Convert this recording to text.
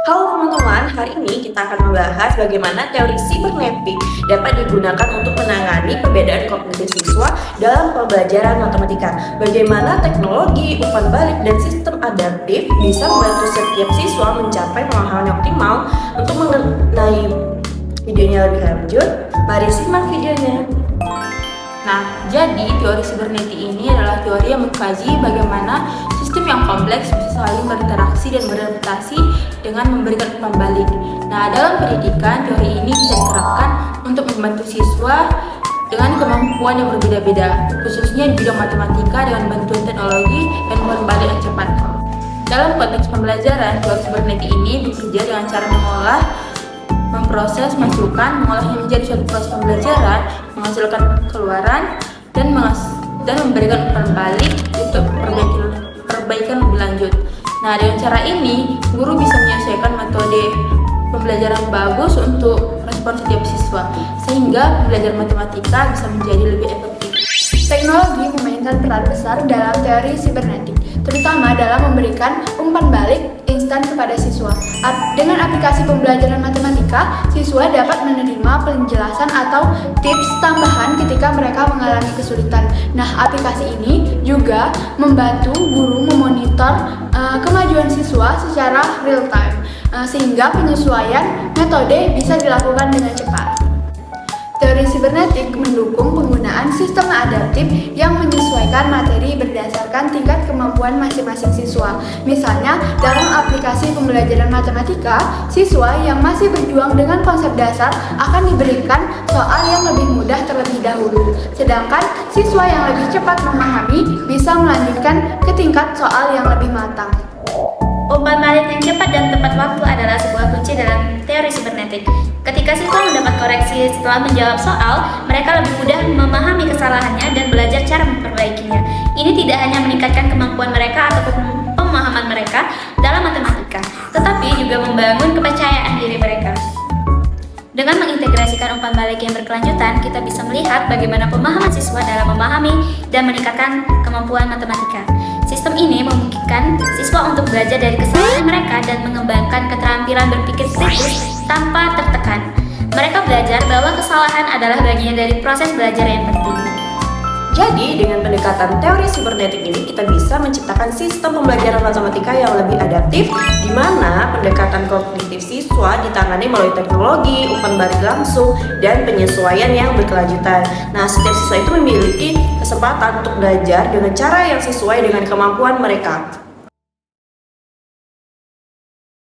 Halo teman-teman, hari ini kita akan membahas bagaimana teori cybernetik dapat digunakan untuk menangani perbedaan kognitif siswa dalam pembelajaran matematika. Bagaimana teknologi, umpan balik, dan sistem adaptif bisa membantu setiap siswa mencapai pemahaman yang optimal. Untuk mengenai videonya lebih lanjut, mari simak videonya. Nah, jadi teori cybernetik ini adalah teori yang mengkaji bagaimana sistem yang kompleks bisa saling berinteraksi dan beradaptasi dengan memberikan umpan balik. Nah, dalam pendidikan, teori ini bisa diterapkan untuk membantu siswa dengan kemampuan yang berbeda-beda, khususnya di bidang matematika dengan bantuan teknologi dan umpan balik yang cepat. Dalam konteks pembelajaran, teori cybernetik ini bekerja dengan cara memproses masukan, mengolahnya menjadi suatu proses pembelajaran, menghasilkan keluaran, dan memberikan umpan balik untuk perbaikan lebih lanjut. Nah, dengan cara ini, guru bisa menyesuaikan metode pembelajaran bagus untuk respon setiap siswa, sehingga pembelajaran matematika bisa menjadi lebih efektif. Teknologi memainkan peran besar dalam teori sibernetik, terutama dalam memberikan umpan balik instan kepada siswa. Dengan aplikasi pembelajaran matematika, siswa dapat menerima penjelasan atau tips tambahan ketika mereka mengalami kesulitan. Nah, aplikasi ini juga membantu guru memonitor kemajuan siswa secara real time, sehingga penyesuaian metode bisa dilakukan dengan cepat. Teori sibernetik mendukung penggunaan sistem adaptif yang menyesuaikan materi berdasarkan tingkat kemampuan masing-masing siswa. Misalnya, dalam aplikasi pembelajaran matematika, siswa yang masih berjuang dengan konsep dasar akan diberikan soal yang lebih mudah terlebih dahulu. Sedangkan siswa yang lebih cepat memahami bisa melanjutkan ke tingkat soal yang lebih matang. Umpan balik yang cepat dan tepat waktu adalah sebuah kunci dalam teori sibernetik. Ketika siswa mendapat koreksi setelah menjawab soal, mereka lebih mudah memahami kesalahannya dan belajar cara memperbaikinya. Ini tidak hanya meningkatkan kemampuan mereka ataupun pemahaman mereka dalam matematika, tetapi juga membangun kepercayaan diri mereka. Dengan mengintegrasikan umpan balik yang berkelanjutan, kita bisa melihat bagaimana pemahaman siswa dalam memahami dan meningkatkan kemampuan matematika. Sistem ini memungkinkan siswa untuk belajar dari kesalahan mereka dan mengembangkan keterampilan berpikir kritis tanpa tertekan. Mereka belajar bahwa kesalahan adalah bagian dari proses belajar yang penting. Jadi, dengan pendekatan teori sibernetik ini, kita bisa menciptakan sistem pembelajaran matematika yang lebih adaptif, di mana pendekatan kognitif siswa ditangani melalui teknologi, umpan balik langsung, dan penyesuaian yang berkelanjutan. Nah, setiap siswa itu memiliki kesempatan untuk belajar dengan cara yang sesuai dengan kemampuan mereka.